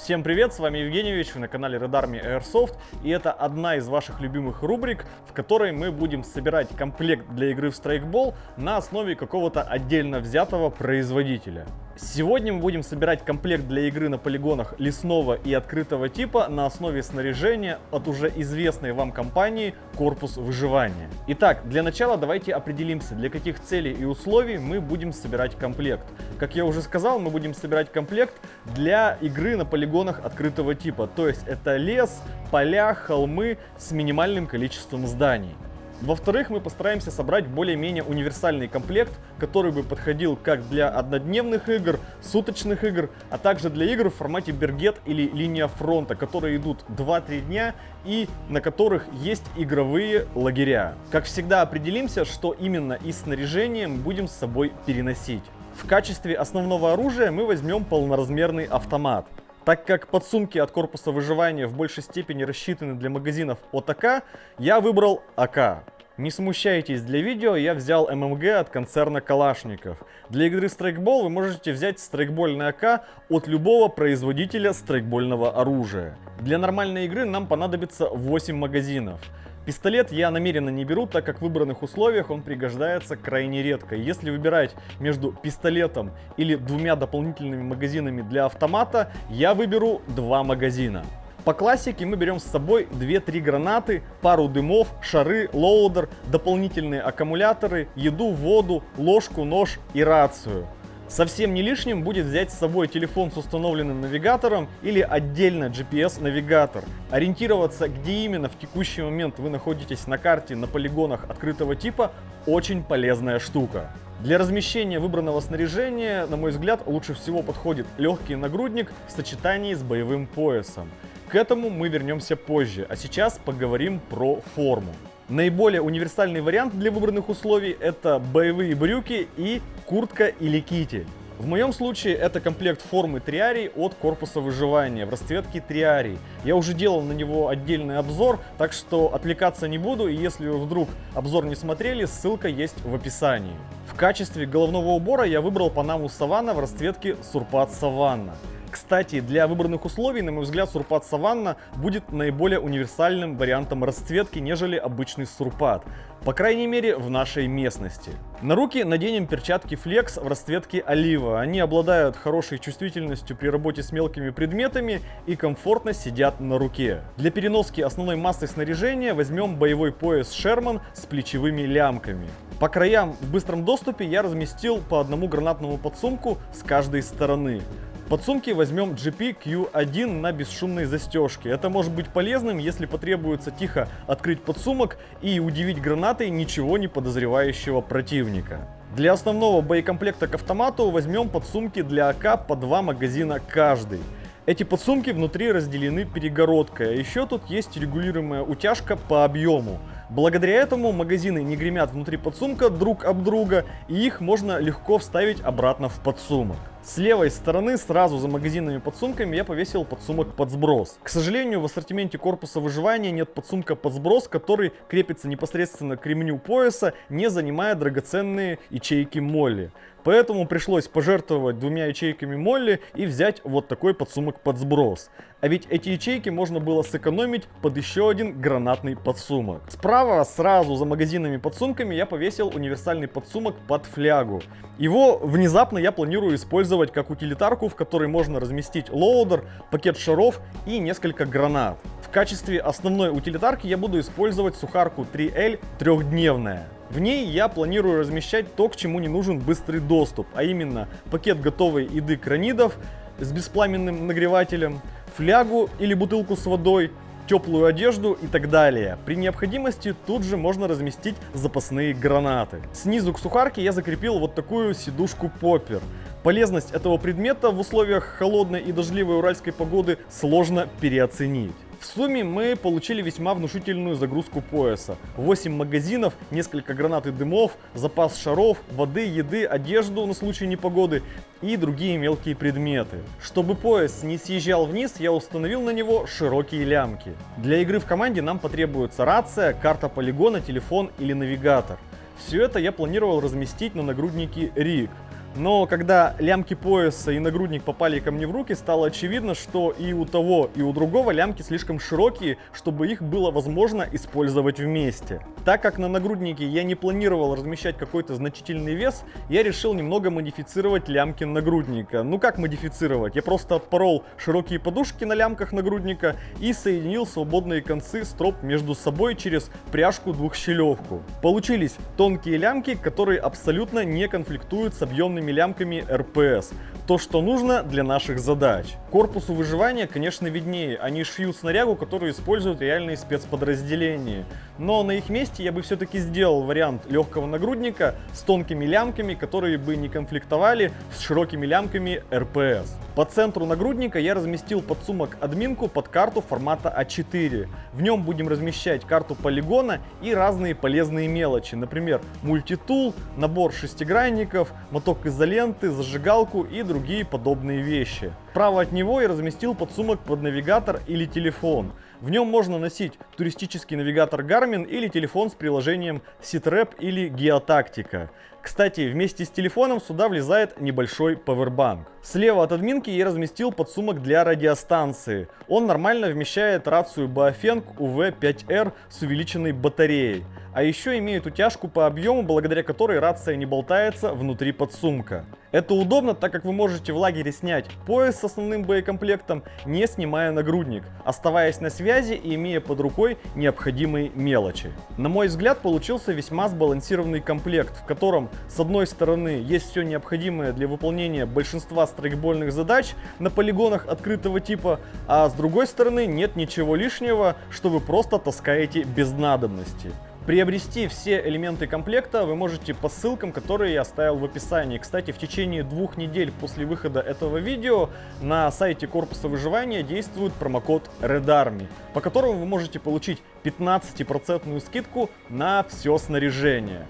Всем привет, с вами Евгеньевич, вы на канале Red Army Airsoft, и это одна из ваших любимых рубрик, в которой мы будем собирать комплект для игры в страйкбол на основе какого-то отдельно взятого производителя. Сегодня мы будем собирать комплект для игры на полигонах лесного и открытого типа на основе снаряжения от уже известной вам компании Корпус Выживания. Итак, для начала давайте определимся, для каких целей и условий мы будем собирать комплект. Как я уже сказал, мы будем собирать комплект для игры на полигонах открытого типа, то есть это лес, поля, холмы с минимальным количеством зданий. Во-вторых, мы постараемся собрать более-менее универсальный комплект, который бы подходил как для однодневных игр, суточных игр, а также для игр в формате Бергет или Линия фронта, которые идут 2-3 дня и на которых есть игровые лагеря. Как всегда, определимся, что именно из снаряжения мы будем с собой переносить. В качестве основного оружия мы возьмем полноразмерный автомат. Так как подсумки от Корпуса Выживания в большей степени рассчитаны для магазинов от АК, я выбрал АК. Не смущайтесь, для видео я взял ММГ от концерна Калашников. Для игры страйкбол вы можете взять страйкбольный АК от любого производителя страйкбольного оружия. Для нормальной игры нам понадобится 8 магазинов. Пистолет я намеренно не беру, так как в выбранных условиях он пригождается крайне редко. Если выбирать между пистолетом или двумя дополнительными магазинами для автомата, я выберу 2 магазина. По классике мы берем с собой 2-3 гранаты, пару дымов, шары, лоудер, дополнительные аккумуляторы, еду, воду, ложку, нож и рацию. Совсем не лишним будет взять с собой телефон с установленным навигатором или отдельно GPS-навигатор. Ориентироваться, где именно в текущий момент вы находитесь на карте на полигонах открытого типа, очень полезная штука. Для размещения выбранного снаряжения, на мой взгляд, лучше всего подходит легкий нагрудник в сочетании с боевым поясом. К этому мы вернемся позже, а сейчас поговорим про форму. Наиболее универсальный вариант для выбранных условий — это боевые брюки и куртка или китель. В моем случае это комплект формы Триарий от Корпуса Выживания в расцветке Триарий. Я уже делал на него отдельный обзор, так что отвлекаться не буду, и если вы вдруг обзор не смотрели, ссылка есть в описании. В качестве головного убора я выбрал панаму Саванна в расцветке Сурпат Саванна. Кстати, для выбранных условий, на мой взгляд, Сурпат Саванна будет наиболее универсальным вариантом расцветки, нежели обычный Сурпат. По крайней мере, в нашей местности. На руки наденем перчатки Flex в расцветке Олива. Они обладают хорошей чувствительностью при работе с мелкими предметами и комфортно сидят на руке. Для переноски основной массы снаряжения возьмем боевой пояс Sherman с плечевыми лямками. По краям в быстром доступе я разместил по одному гранатному подсумку с каждой стороны. В подсумке возьмем GP-Q1 на бесшумной застежке. Это может быть полезным, если потребуется тихо открыть подсумок и удивить гранатой ничего не подозревающего противника. Для основного боекомплекта к автомату возьмем подсумки для АК по 2 магазина каждый. Эти подсумки внутри разделены перегородкой, а еще тут есть регулируемая утяжка по объему. Благодаря этому магазины не гремят внутри подсумка друг об друга, и их можно легко вставить обратно в подсумок. С левой стороны, сразу за магазинными подсумками, я повесил подсумок под сброс. К сожалению, в ассортименте Корпуса Выживания нет подсумка под сброс, который крепится непосредственно к ремню пояса, не занимая драгоценные ячейки молли. Поэтому пришлось пожертвовать 2 ячейками молли и взять вот такой подсумок под сброс. А ведь эти ячейки можно было сэкономить под еще один гранатный подсумок. Справа, сразу за магазинными подсумками, я повесил универсальный подсумок под флягу. Его внезапно я планирую использовать как утилитарку, в которой можно разместить лоудер, пакет шаров и несколько гранат. В качестве основной утилитарки я буду использовать сухарку 3L трехдневная. В ней я планирую размещать то, к чему не нужен быстрый доступ, а именно пакет готовой еды кранидов с беспламенным нагревателем, флягу или бутылку с водой, теплую одежду и так далее. При необходимости тут же можно разместить запасные гранаты. Снизу к сухарке я закрепил вот такую сидушку Поппер. Полезность этого предмета в условиях холодной и дождливой уральской погоды сложно переоценить. В сумме мы получили весьма внушительную загрузку пояса. 8 магазинов, несколько гранат и дымов, запас шаров, воды, еды, одежду на случай непогоды и другие мелкие предметы. Чтобы пояс не съезжал вниз, я установил на него широкие лямки. Для игры в команде нам потребуется рация, карта полигона, телефон или навигатор. Все это я планировал разместить на нагруднике RIG. Но когда лямки пояса и нагрудник попали ко мне в руки, стало очевидно, что и у того, и у другого лямки слишком широкие, чтобы их было возможно использовать вместе. Так как на нагруднике я не планировал размещать какой-то значительный вес, я решил немного модифицировать лямки нагрудника. Ну как модифицировать? Я просто отпорол широкие подушки на лямках нагрудника и соединил свободные концы строп между собой через пряжку двухщелевку. Получились тонкие лямки, которые абсолютно не конфликтуют с объемными лямками РПС. То, что нужно для наших задач. Корпусу выживания, конечно, виднее. Они шьют снарягу, которую используют реальные спецподразделения. Но на их месте я бы все-таки сделал вариант легкого нагрудника с тонкими лямками, которые бы не конфликтовали с широкими лямками РПС. По центру нагрудника я разместил подсумок админку под карту формата А4. В нем будем размещать карту полигона и разные полезные мелочи. Например, мультитул, набор шестигранников, моток изоленты, зажигалку и другие подобные вещи. Справа от него я разместил подсумок под навигатор или телефон. В нем можно носить туристический навигатор Garmin или телефон с приложением Sitrep или Geotactica. Кстати, вместе с телефоном сюда влезает небольшой павербанк. Слева от админки я разместил подсумок для радиостанции. Он нормально вмещает рацию Baofeng UV5R с увеличенной батареей. А еще имеет утяжку по объему, благодаря которой рация не болтается внутри подсумка. Это удобно, так как вы можете в лагере снять пояс с основным боекомплектом, не снимая нагрудник, оставаясь на связи и имея под рукой необходимые мелочи. На мой взгляд, получился весьма сбалансированный комплект, в котором с одной стороны есть все необходимое для выполнения большинства страйкбольных задач на полигонах открытого типа, а с другой стороны нет ничего лишнего, что вы просто таскаете без надобности. Приобрести все элементы комплекта вы можете по ссылкам, которые я оставил в описании. Кстати, в течение 2 недель после выхода этого видео на сайте Корпуса выживания действует промокод REDARMY, по которому вы можете получить 15% скидку на все снаряжение.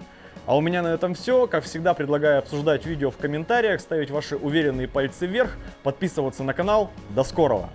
А у меня на этом все. Как всегда, предлагаю обсуждать видео в комментариях, ставить ваши уверенные пальцы вверх, подписываться на канал. До скорого!